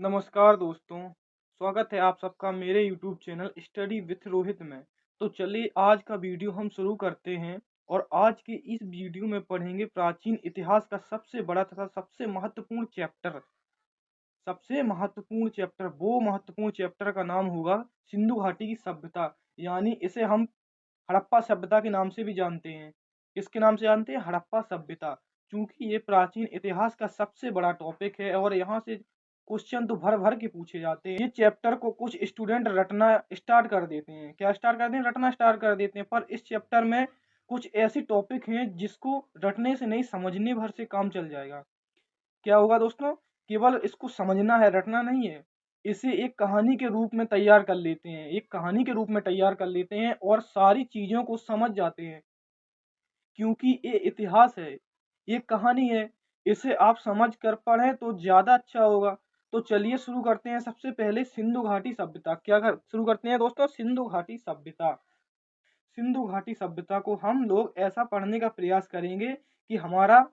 नमस्कार दोस्तों, स्वागत है आप सबका मेरे YouTube channel study with Rohit में। तो चलिए आज का वीडियो हम शुरू करते हैं और आज के इस वीडियो में पढ़ेंगे प्राचीन इतिहास का सबसे बड़ा तथा सबसे महत्वपूर्ण चैप्टर। वो महत्वपूर्ण चैप्टर का नाम होगा सिंधु घाटी की सभ्यता, यानी इसे हम हड़प्पा सभ्यता के नाम से भी जानते हैं। किसके नाम से जानते हैं? हड़प्पा सभ्यता। क्योंकि ये प्राचीन इतिहास का सबसे बड़ा टॉपिक है और यहाँ से क्वेश्चन तो भर भर के पूछे जाते हैं। ये चैप्टर को कुछ स्टूडेंट रटना स्टार्ट कर देते हैं। क्या स्टार्ट कर देते हैं? रटना स्टार्ट कर देते हैं। पर इस चैप्टर में कुछ ऐसी टॉपिक हैं जिसको रटने से नहीं, समझने भर से काम चल जाएगा। क्या होगा दोस्तों? केवल इसको समझना है, रटना नहीं है। इसे एक कहानी के रूप में तैयार कर लेते हैं, एक कहानी के रूप में तैयार कर लेते हैं और सारी चीजों को समझ जाते हैं। क्योंकि ये इतिहास है, ये कहानी है, इसे आप समझ कर पढ़ें तो ज्यादा अच्छा होगा। तो चलिए शुरू करते हैं। सबसे पहले सिंधु घाटी सभ्यता। शुरू करते हैं दोस्तों? सिंधु घाटी सभ्यता। सिंधु घाटी सभ्यता को हम लोग ऐसा पढ़ने का प्रयास करेंगे कि हमारा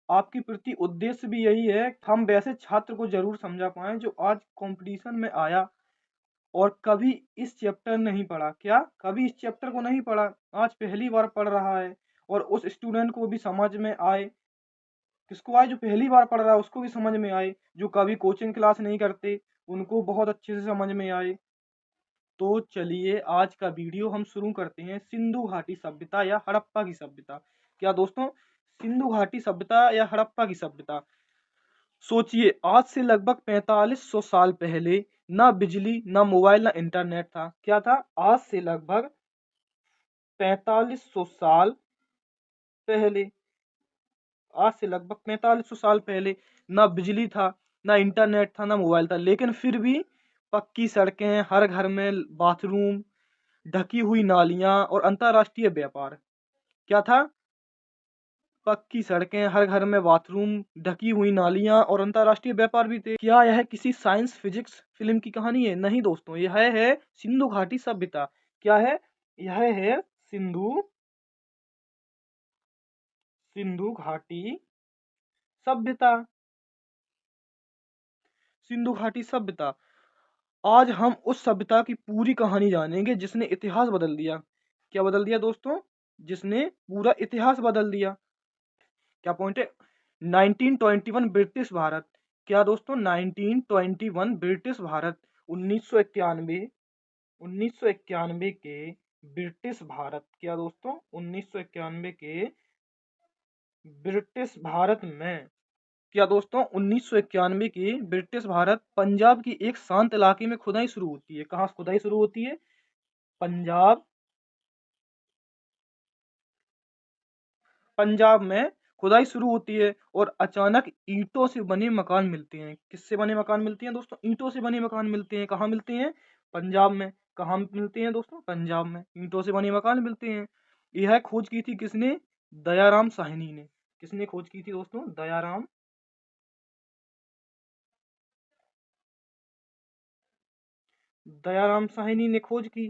आपके प्रति उद्देश्य भी यही है, हम वैसे छात्र को जरूर समझा पाएं जो आज कंपटीशन में आया और कभी इस चैप्टर नहीं पढ़ा। क्या कभी इस चैप्टर को नहीं पढ़ा? आज पहली बार पढ़ रहा है और उस स्टूडेंट को भी समझ में आए। किसको आए? जो पहली बार पढ़ रहा है उसको भी समझ में आए। जो कभी कोचिंग क्लास नहीं करते उनको बहुत अच्छे से समझ में आए। तो चलिए आज का वीडियो हम शुरू करते हैं। सिंधु घाटी सभ्यता या हड़प्पा की सभ्यता। क्या दोस्तों? सिंधु घाटी सभ्यता या हड़प्पा की सभ्यता। सोचिए, आज से लगभग 4500 साल पहले ना बिजली, ना मोबाइल, ना इंटरनेट था। क्या था? आज से लगभग 4500 साल पहले, आज से लगभग 4500 साल पहले ना बिजली था, ना इंटरनेट था, ना मोबाइल था, लेकिन फिर भी पक्की सड़कें, हर घर में बाथरूम, ढकी हुई नालियां और अंतरराष्ट्रीय व्यापार। क्या था? पक्की सड़कें, हर घर में बाथरूम, ढकी हुई नालियां और अंतरराष्ट्रीय व्यापार भी थे। क्या यह किसी साइंस फिजिक्स फिल्म की कहानी है? नहीं दोस्तों, यह है सिंधु घाटी सभ्यता। क्या है? यह है सिंधु सिंधु घाटी सभ्यता। सिंधु घाटी सभ्यता। आज हम उस सभ्यता की पूरी कहानी जानेंगे जिसने इतिहास बदल दिया। क्या बदल दिया दोस्तों? जिसने पूरा इतिहास बदल दिया। क्या पॉइंट है? 1921 ब्रिटिश भारत। क्या दोस्तों? 1921 ब्रिटिश भारत। 1991 1991 के ब्रिटिश भारत। क्या दोस्तों? 1991 के ब्रिटिश भारत में। क्या दोस्तों? 1991 की ब्रिटिश भारत पंजाब की एक शांत इलाके में खुदाई शुरू होती है। कहाँ खुदाई शुरू होती है? पंजाब पंजाब में खुदाई शुरू होती है और अचानक ईंटों से बने मकान मिलते हैं। किससे बने मकान मिलते हैं दोस्तों? ईंटों से बने मकान मिलते हैं। कहाँ मिलते हैं? पंजाब में। कहाँ मिलते हैं दोस्तों? पंजाब में ईंटों से बने मकान मिलते हैं। यह खोज की थी किसने? दयाराम साहनी ने। किसने खोज की थी दोस्तों? दयाराम साहनी ने खोज की।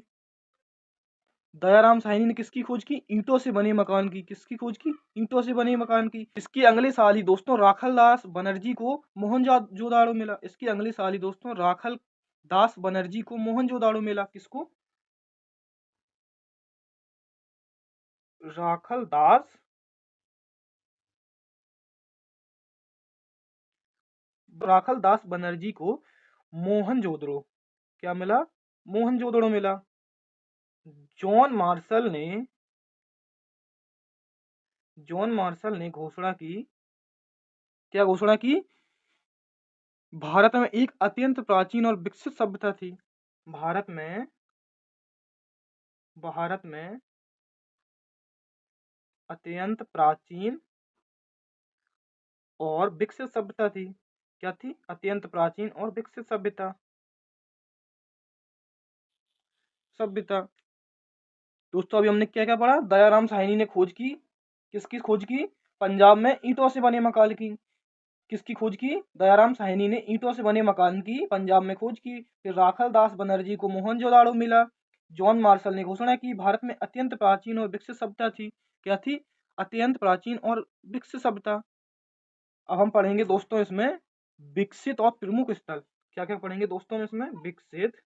दयाराम साहनी ने किसकी खोज की? ईंटों से बने मकान की। किसकी खोज की? ईंटों से बने मकान की। इसके अगले साल ही दोस्तों राखल दास बनर्जी को मोहनजोदाड़ो मिला। इसके अगले साल ही दोस्तों राखल दास बनर्जी को मोहनजोदाड़ो मिला। किसको? राखल दास राखल दास बनर्जी को मोहनजोदड़ो क्या मिला? मोहनजोदड़ो मिला। जॉन मार्शल ने जॉन मार्शल ने घोषणा की। क्या घोषणा की? भारत में एक अत्यंत प्राचीन और विकसित सभ्यता थी। भारत में भारत में अत्यंत प्राचीन और विकसित सभ्यता थी। क्या थी? अत्यंत प्राचीन और विकसित सभ्यता। दोस्तों अभी हमने क्या क्या पढ़ा? दयाराम साहनी ने खोज की। किसकी खोज की? पंजाब में ईंटों से बने मकान की। किसकी खोज की? दयाराम साहनी ने ईंटों से बने मकान की पंजाब में खोज की। फिर राखल दास बनर्जी को मोहनजोदाड़ो मिला। जॉन मार्शल ने घोषणा की भारत में अत्यंत प्राचीन और विकसित सभ्यता थी। क्या थी? अत्यंत प्राचीन और विकसित सभ्यता। अब हम पढ़ेंगे दोस्तों इसमें विकसित और प्रमुख स्थल। क्या क्या पढ़ेंगे दोस्तों हम इसमें? विकसित,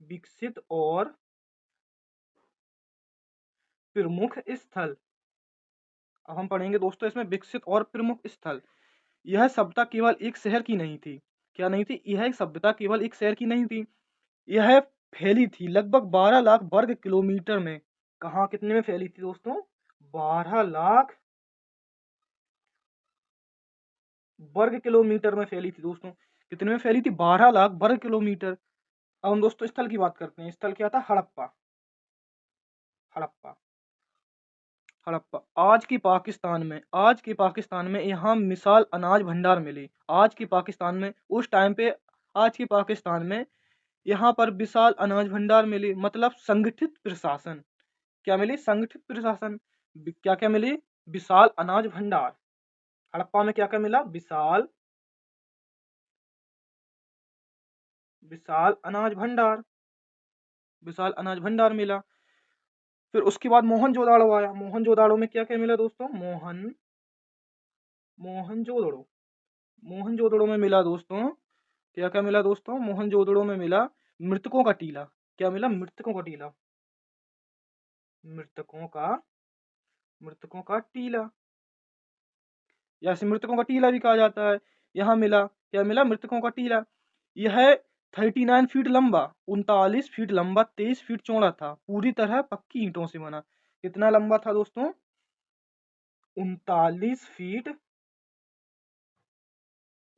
विकसित और प्रमुख स्थल। अब हम पढ़ेंगे दोस्तों इसमें विकसित और प्रमुख स्थल। यह सभ्यता केवल एक शहर की नहीं थी। क्या नहीं थी? यह सभ्यता केवल एक शहर की नहीं थी, यह फैली थी लगभग 12 लाख वर्ग किलोमीटर में। कहाँ कितने में फैली थी दोस्तों? 12 लाख वर्ग किलोमीटर में फैली थी दोस्तों। कितने में फैली थी? 12 लाख वर्ग किलोमीटर। अब हम दोस्तों स्थल की बात करते हैं। स्थल क्या था? हड़प्पा। हड़प्पा, हड़प्पा आज के पाकिस्तान में यहाँ मिसाल अनाज भंडार मिली। आज के पाकिस्तान में उस टाइम पे, आज के पाकिस्तान में यहाँ पर विशाल अनाज भंडार मिली, मतलब संगठित प्रशासन। क्या मिली? संगठित प्रशासन। क्या क्या मिली? विशाल अनाज भंडार। हड़प्पा में क्या क्या मिला? विशाल, विशाल अनाज भंडार, विशाल अनाज भंडार मिला। फिर उसके बाद मोहनजोदाड़ो आया। मोहनजोदाड़ो में क्या क्या मिला दोस्तों? मोहनजोदड़ो, मोहनजोदड़ो में मिला दोस्तों, क्या क्या मिला दोस्तों? मोहनजोदड़ो में मिला मृतकों का टीला। क्या मिला? मृतकों का टीला, मृतकों का, मृतकों का टीला, या इसे मृतकों का टीला भी कहा जाता है। यहाँ मिला, क्या मिला? मृतकों का टीला। यह 39 फीट लंबा, 39 फीट लंबा, 23 फीट चौड़ा था, पूरी तरह पक्की ईंटों से बना। कितना लंबा था दोस्तों? 39 फीट,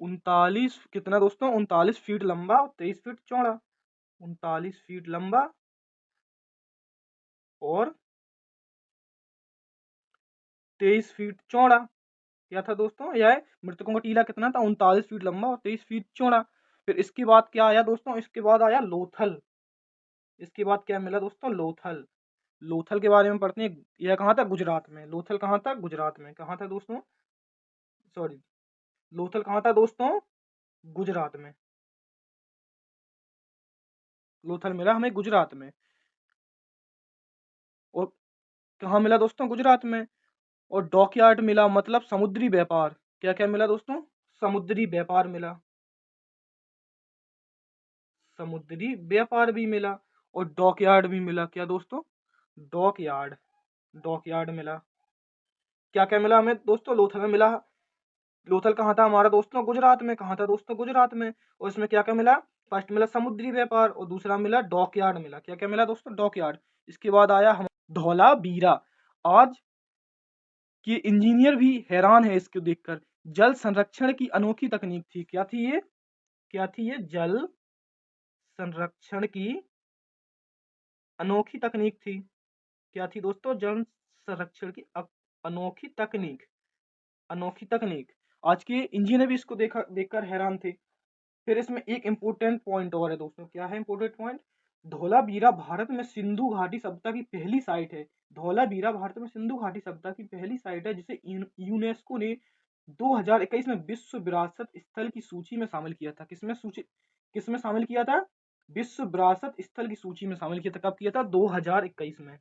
39 कितना दोस्तों? 39 फीट लंबा और 23 फीट चौड़ा। 39 फीट लंबा और 23 फीट चौड़ा। क्या था दोस्तों? यह मृतकों का टीला कितना था? 39 फीट लंबा और 23 फीट चौड़ा। फिर इसके बाद क्या आया दोस्तों? इसके बाद आया लोथल। इसके बाद क्या मिला दोस्तों? लोथल। लोथल के बारे में पढ़ते हैं। यह कहाँ था? गुजरात में। लोथल कहाँ था? गुजरात में। कहाँ था दोस्तों? सॉरी, लोथल कहाँ था दोस्तों? गुजरात में। लोथल मिला हमें गुजरात में। और कहाँ मिला दोस्तों? गुजरात में। और डॉकयार्ड मिला, मतलब समुद्री व्यापार। क्या क्या मिला दोस्तों? समुद्री व्यापार मिला, समुद्री व्यापार भी मिला। और डॉकयार्ड भी मिला। क्या दोस्तों? डॉकयार्ड, डॉकयार्ड मिला। क्या क्या मिला हमें दोस्तों? लोथल में मिला। लोथल कहाँ था हमारा दोस्तों? गुजरात में। कहाँ था दोस्तों? गुजरात में। और इसमें क्या क्या मिला? फर्स्ट मिला समुद्री व्यापार और दूसरा मिला डॉकयार्ड मिला। क्या क्या मिला दोस्तों? डॉकयार्ड। इसके बाद आया हम धौलावीरा। आज के इंजीनियर भी हैरान है इसको देखकर। जल संरक्षण की अनोखी तकनीक थी। क्या थी ये? क्या थी ये? जल संरक्षण की अनोखी तकनीक थी। क्या थी दोस्तों? जल संरक्षण की अनोखी तकनीक, अनोखी तकनीक। आज के इंजीनियर भी इसको देखकर हैरान थे। फिर इसमें एक इम्पोर्टेंट पॉइंट और है दोस्तों। क्या है इम्पोर्टेंट पॉइंट? धौलावीरा भारत में सिंधु घाटी सभ्यता की पहली साइट है। धौलावीरा भारत में सिंधु घाटी सभ्यता की पहली साइट है, जिसे यूनेस्को ने 2021 में विश्व विरासत स्थल की सूची में शामिल किया था। किसमें शामिल किया था? विश्व विरासत स्थल की सूची में शामिल किया था। कब किया था? 2021 में।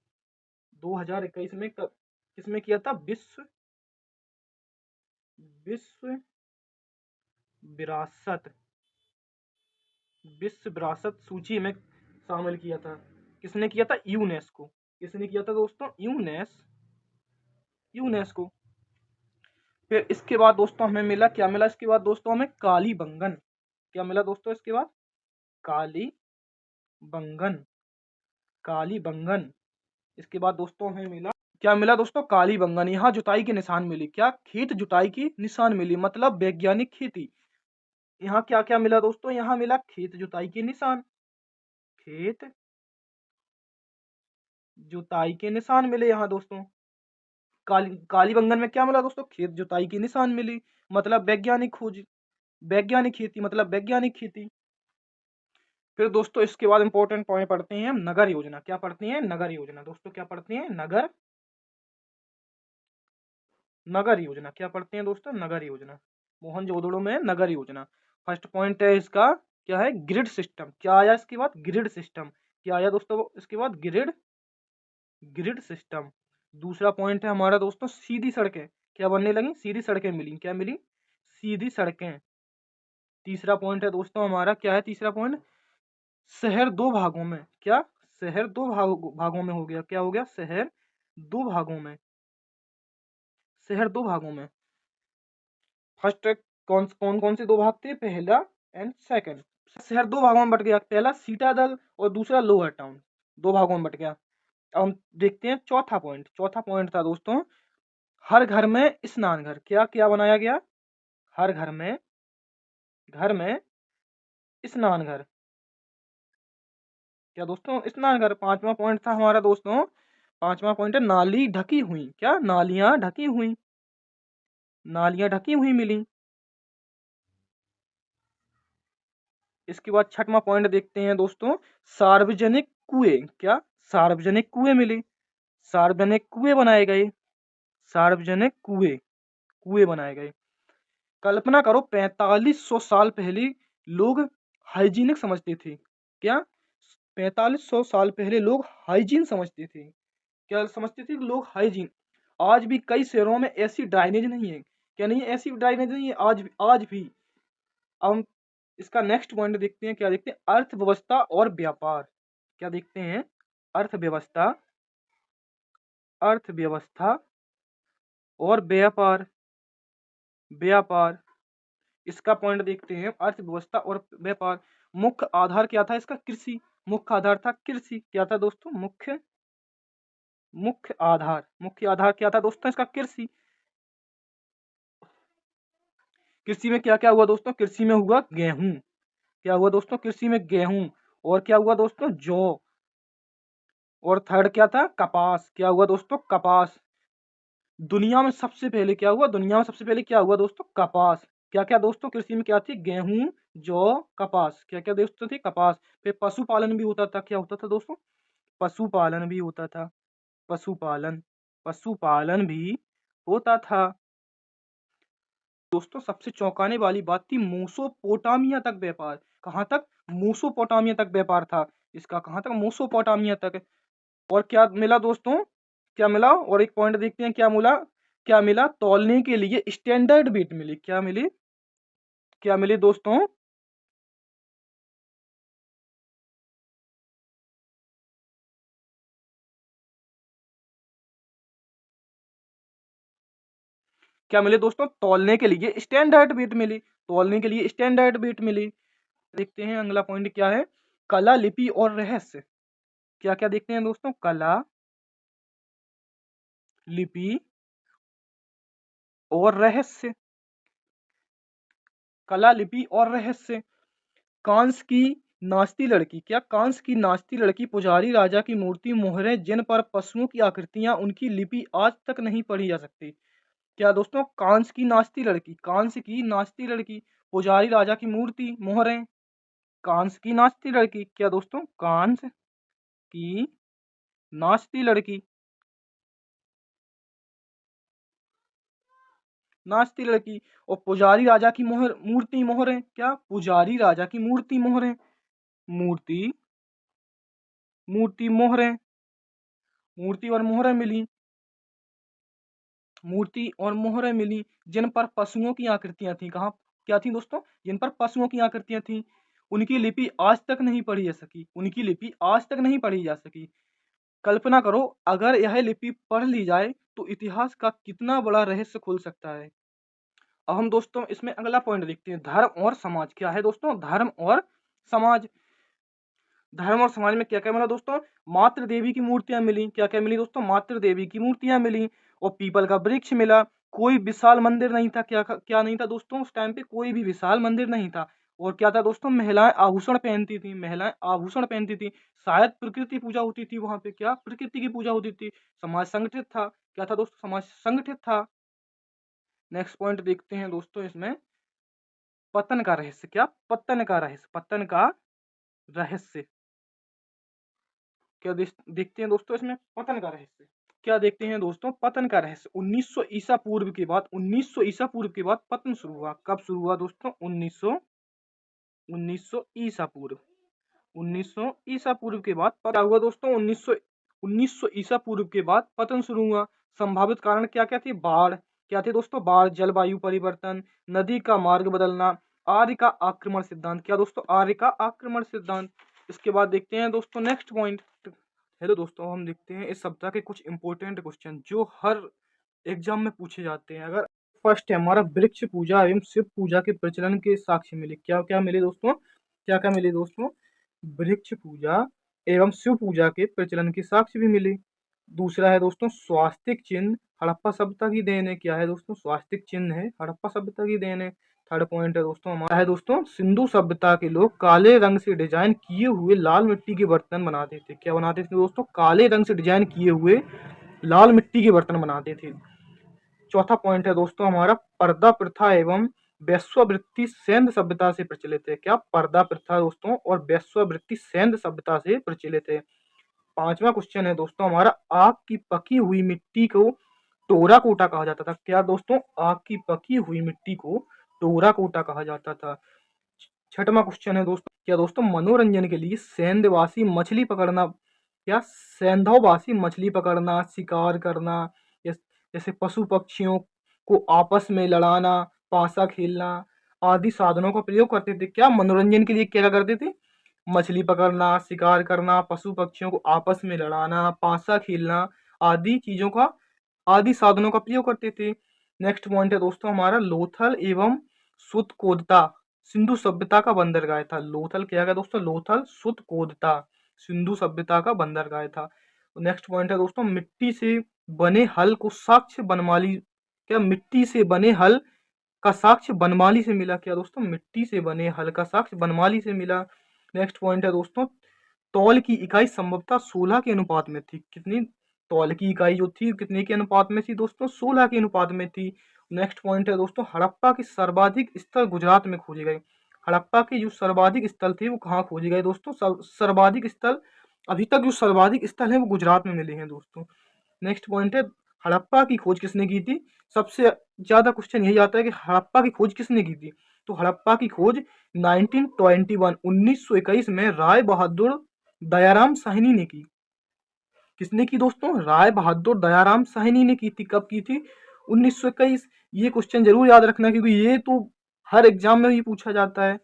2021 में कब, किसमें किया था? विश्व, विश्व विरासत, विश्व विरासत सूची में शामिल किया था। किसने किया था? यूनेस्को। किसने किया था दोस्तों? यूनेस्को। फिर इसके बाद दोस्तों हमें मिला, क्या मिला इसके बाद दोस्तों? हमें कालीबंगन। क्या मिला दोस्तों इसके बाद? कालीबंगन, कालीबंगन। इसके बाद दोस्तों हमें मिला, क्या मिला दोस्तों? कालीबंगन। यहाँ जुताई के निशान मिली। क्या? खेत जुताई की निशान मिली, मतलब वैज्ञानिक खेती। यहाँ क्या क्या मिला दोस्तों? यहाँ मिला खेत जुताई के निशान, खेत जुताई के निशान मिले यहाँ दोस्तों। कालीबंगन में क्या मिला दोस्तों? खेत जुताई की निशान मिली, मतलब वैज्ञानिक खोज, वैज्ञानिक खेती, मतलब वैज्ञानिक खेती। फिर दोस्तों इसके बाद इंपॉर्टेंट पॉइंट पढ़ते हैं हम, नगर योजना। क्या पढ़ते हैं? नगर योजना दोस्तों। क्या पढ़ते हैं? नगर, नगर योजना। क्या पढ़ते हैं दोस्तों? नगर योजना। मोहनजोदड़ो में नगर योजना। फर्स्ट पॉइंट है इसका, क्या है? Grid system. क्या आया इसके बाद? Grid system. क्या आया दोस्तों इसके बाद? Grid, grid system. दूसरा पॉइंट है हमारा दोस्तों सीधी सड़कें। क्या बनने लगी? सीधी सड़कें मिली। क्या मिली? सीधी सड़कें। तीसरा पॉइंट है दोस्तों हमारा, क्या है तीसरा पॉइंट? शहर दो भागों में, क्या? शहर दो भागों में हो गया, क्या हो गया? शहर दो भागों में, शहर दो भागों में। फर्स्ट कौन कौन कौन से दो भाग थे? पहला एंड सेकंड। शहर दो भागों में बट गया, पहला सीतादल और दूसरा लोअर टाउन, दो भागों में बट गया। अब हम देखते हैं चौथा पॉइंट। चौथा पॉइंट था दोस्तों, हर घर में स्नान घर। क्या क्या बनाया गया? हर घर में स्नान घर। क्या दोस्तों? स्नान घर। पांचवा पॉइंट था हमारा दोस्तों, पांचवा पॉइंट है नाली ढकी हुई। क्या? नालियां ढकी हुई, नालियां ढकी हुई मिली। इसके बाद छठवां पॉइंट देखते हैं दोस्तों, सार्वजनिक कुएं। क्या? सार्वजनिक कुएं मिली, सार्वजनिक कुएं बनाए गए, सार्वजनिक कुएं, कुएं बनाए गए। कल्पना करो 4500 साल पहले लोग हाइजीनिक समझते थे। क्या? 4500 साल पहले लोग हाइजीन समझते थे। क्या समझते थे लोग? हाइजीन। आज भी कई शहरों में ऐसी ड्राइनेज नहीं है। क्या नहीं है? ऐसी ड्राइनेज नहीं है आज भी। अब हम इसका नेक्स्ट पॉइंट देखते हैं, क्या देखते हैं? अर्थव्यवस्था और व्यापार। क्या देखते हैं? अर्थव्यवस्था, अर्थव्यवस्था और व्यापार, व्यापार। इसका पॉइंट देखते हैं, अर्थव्यवस्था और व्यापार। मुख्य आधार क्या था इसका? कृषि। मुख्य आधार था कृषि। क्या था दोस्तों? मुख्य आधार, मुख्य आधार क्या था दोस्तों इसका? कृषि। कृषि में क्या क्या हुआ दोस्तों? कृषि में हुआ गेहूं। क्या हुआ दोस्तों? कृषि में गेहूं। और क्या हुआ दोस्तों? जौ। और थर्ड क्या था? कपास। क्या हुआ दोस्तों? कपास। दुनिया में सबसे पहले क्या हुआ? दुनिया में सबसे पहले क्या हुआ दोस्तों? कपास। क्या क्या दोस्तों कृषि में क्या थी? गेहूं, जौ, कपास। क्या क्या दोस्तों थी? कपास। फिर पशुपालन भी होता था। क्या होता था दोस्तों? पशुपालन भी होता था। पशुपालन, पशुपालन भी होता था। दोस्तों सबसे चौंकाने वाली बात थी मोसोपोटामिया तक व्यापार। कहाँ तक? मोसोपोटामिया तक व्यापार था इसका। कहाँ तक? मोसोपोटामिया तक। और क्या मिला दोस्तों? क्या मिला? और एक पॉइंट देखते हैं, क्या मिला? क्या मिला? तौलने के लिए स्टैंडर्ड वेट मिली। क्या मिली? क्या मिली दोस्तों? क्या मिले दोस्तों? तौलने के लिए स्टैंडर्ड वेट मिली, तौलने के लिए स्टैंडर्ड वेट मिली। देखते हैं अगला पॉइंट क्या है, कला, लिपि और रहस्य। क्या क्या देखते हैं दोस्तों? कला, लिपि और रहस्य, कला, लिपि और रहस्य। कांस की नाचती लड़की। क्या? कांस की नाचती लड़की, पुजारी राजा की मूर्ति, मोहरें जिन पर पशुओं की आकृतियां, उनकी लिपि आज तक नहीं पढ़ी जा सकती। क्या दोस्तों? कांस की नाचती लड़की, कांस की नाचती लड़की, पुजारी राजा की मूर्ति, मोहरें। कांस की नाचती लड़की। क्या दोस्तों? कांस की नाचती लड़की, नाचती लड़की। और पुजारी राजा की मूर्ति, मोहरें। क्या? पुजारी राजा की मूर्ति, मोहरें, मूर्ति, मूर्ति, मोहरें, मूर्ति और मोहरें मिली, मूर्ति और मोहरें मिली जिन पर पशुओं की आकृतियां थी। कहाँ क्या थी दोस्तों? जिन पर पशुओं की आकृतियां थी। उनकी लिपि आज तक नहीं पढ़ी जा सकी, उनकी लिपि आज तक नहीं पढ़ी जा सकी। कल्पना करो अगर यह लिपि पढ़ ली जाए तो इतिहास का कितना बड़ा रहस्य खुल सकता है। अब हम दोस्तों इसमें अगला पॉइंट देखते हैं, धर्म और समाज। क्या है दोस्तों? धर्म और समाज। धर्म और समाज में क्या क्या मिला दोस्तों? मातृ देवी की मूर्तियां मिली। क्या क्या मिली दोस्तों? मातृ देवी की मूर्तियां मिली। और पीपल का वृक्ष मिला। कोई विशाल मंदिर नहीं था। क्या क्या नहीं था दोस्तों? उस टाइम पे कोई भी विशाल मंदिर नहीं था। और क्या था दोस्तों? महिलाएं आभूषण पहनती थी, महिलाएं आभूषण पहनती थी। शायद प्रकृति पूजा होती थी वहां पे। क्या? प्रकृति की पूजा होती थी। समाज संगठित था। क्या था दोस्तों? समाज संगठित था। नेक्स्ट पॉइंट देखते हैं दोस्तों इसमें, पतन का रहस्य। क्या? पतन का रहस्य, पतन का रहस्य। क्या देखते हैं दोस्तों इसमें, पतन का रहस्य। क्या देखते हैं दोस्तों? पतन का रहस्य। 1900 ईसा पूर्व के बाद, 1900 ईसा पूर्व के बाद पतन शुरू हुआ। कब शुरू हुआ दोस्तों? 1900 ईसा पूर्व, 1900 ईसा पूर्व के बाद क्या हुआ दोस्तों? 1900 ईसा पूर्व के बाद पतन शुरू हुआ। संभावित कारण क्या क्या थे? बाढ़। क्या थे दोस्तों? बाढ़, जलवायु परिवर्तन, नदी का मार्ग बदलना, आर्य का आक्रमण सिद्धांत। क्या दोस्तों? आर्य का आक्रमण सिद्धांत। इसके बाद देखते हैं दोस्तों नेक्स्ट पॉइंट। हेलो दोस्तों, हम देखते हैं इस सप्ताह के कुछ इंपॉर्टेंट क्वेश्चन जो हर एग्जाम में पूछे जाते हैं। अगर फर्स्ट है हमारा, वृक्ष पूजा एवं शिव पूजा के प्रचलन के साक्ष्य मिले। क्या क्या मिले दोस्तों? क्या क्या मिले दोस्तों? वृक्ष पूजा एवं शिव पूजा के प्रचलन के साक्ष्य भी मिले। दूसरा है दोस्तों स्वास्तिक चिन्ह हड़प्पा सभ्यता की देन है। क्या है दोस्तों? स्वास्तिक चिन्ह है हड़प्पा सभ्यता की देन है। थर्ड पॉइंट है दोस्तों हमारा है दोस्तों सिंधु सभ्यता के लोग काले रंग से डिजाइन किए हुए लाल मिट्टी के बर्तन बनाते थे। क्या बनाते थे दोस्तों? काले रंग से डिजाइन किए हुए लाल मिट्टी के बर्तन बनाते थे। चौथा पॉइंट है दोस्तों हमारा पर्दा प्रथा एवं वेश्यावृत्ति सैन्य सभ्यता से प्रचलित है। क्या? पर्दा प्रथा दोस्तों और वेश्यावृत्ति सैन्य सभ्यता से प्रचलित है। पांचवा क्वेश्चन है दोस्तों हमारा, आग की पकी हुई मिट्टी को टोरा कोटा कहा जाता था। क्या दोस्तों? आग की पकी हुई मिट्टी को टोरा कोटा कहा जाता था। छठवां क्वेश्चन है दोस्तों, क्या दोस्तों मनोरंजन के लिए सेंधवासी मछली पकड़ना, क्या सेंधवासी मछली पकड़ना, शिकार करना, जैसे पशु पक्षियों को आपस में लड़ाना, पासा खेलना आदि साधनों का प्रयोग करते थे। क्या? मनोरंजन के लिए क्या करते थे? मछली पकड़ना, शिकार करना, पशु पक्षियों को आपस में लड़ाना, पासा खेलना आदि चीजों का, आदि साधनों का प्रयोग करते थे। नेक्स्ट पॉइंट है दोस्तों हमारा, लोथल एवं सुतकोदता सिंधु सभ्यता का बंदरगाह था। लोथल क्या है दोस्तों? लोथल सुतकोदता सिंधु सभ्यता का बंदरगाह था। नेक्स्ट पॉइंट है दोस्तों, मिट्टी से बने हल को साक्ष्य बनमाली। क्या? मिट्टी से बने हल का साक्ष्य बनमाली से मिला। क्या दोस्तों? मिट्टी से बने हल का साक्ष्य बनमाली से मिला। नेक्स्ट पॉइंट है दोस्तों, तौल की इकाई संभवतः 16 के अनुपात में थी। कितनी? तौल की इकाई जो थी कितने के अनुपात में थी दोस्तों? 16 के अनुपात में थी। नेक्स्ट पॉइंट है दोस्तों, हड़प्पा के सर्वाधिक स्थल गुजरात में खोजे गए। हड़प्पा के जो सर्वाधिक स्थल थे वो कहाँ खोजे गए दोस्तों? सर्वाधिक स्थल, अभी तक जो सर्वाधिक स्थल है वो गुजरात में मिले हैं दोस्तों। नेक्स्ट पॉइंट है, हड़प्पा की खोज किसने की थी? सबसे ज्यादा क्वेश्चन यही आता है कि हड़प्पा की खोज किसने की थी? तो हड़प्पा की खोज 1921 में राय बहादुर दयाराम साहनी ने की। किसने की दोस्तों? राय बहादुर दयाराम साहनी ने की थी। कब की थी? 1921। ये क्वेश्चन जरूर याद रखना क्योंकि ये तो हर एग्जाम में ही पूछा जाता है।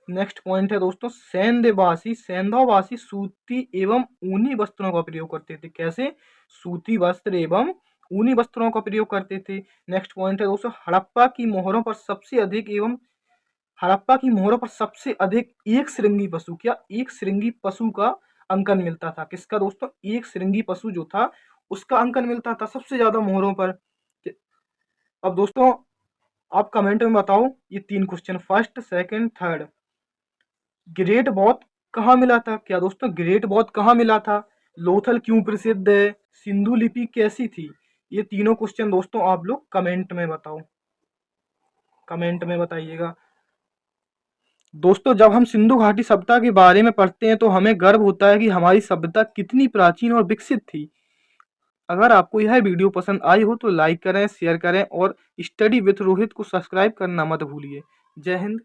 नेक्स्ट पॉइंट है दोस्तों, सेंधवासी सूती एवं ऊनी वस्त्रों का प्रयोग करते थे। कैसे? सूती वस्त्र एवं ऊनी वस्त्रों का प्रयोग करते थे। नेक्स्ट पॉइंट है दोस्तों, हड़प्पा की मोहरों पर सबसे अधिक एक श्रृंगी पशु, क्या एक श्रृंगी पशु का अंकन मिलता था। किसका दोस्तों? एक श्रृंगी पशु जो था उसका अंकन मिलता था सबसे ज्यादा मोहरों पर। अब दोस्तों आप कमेंट में बताओ ये 3 question, first second third, great बौद्ध कहाँ मिला था? क्या दोस्तों? ग्रेट बौद्ध कहाँ मिला था? लोथल क्यों प्रसिद्ध है? सिंधु लिपि कैसी थी? ये तीनों क्वेश्चन दोस्तों आप लोग कमेंट में बताओ, कमेंट में बताइएगा। दोस्तों जब हम सिंधु घाटी सभ्यता के बारे में पढ़ते हैं तो हमें गर्व होता है कि हमारी सभ्यता कितनी प्राचीन और विकसित थी। अगर आपको यह वीडियो पसंद आई हो तो लाइक करें, शेयर करें और स्टडी विथ रोहित को सब्सक्राइब करना मत भूलिए। जय हिंद।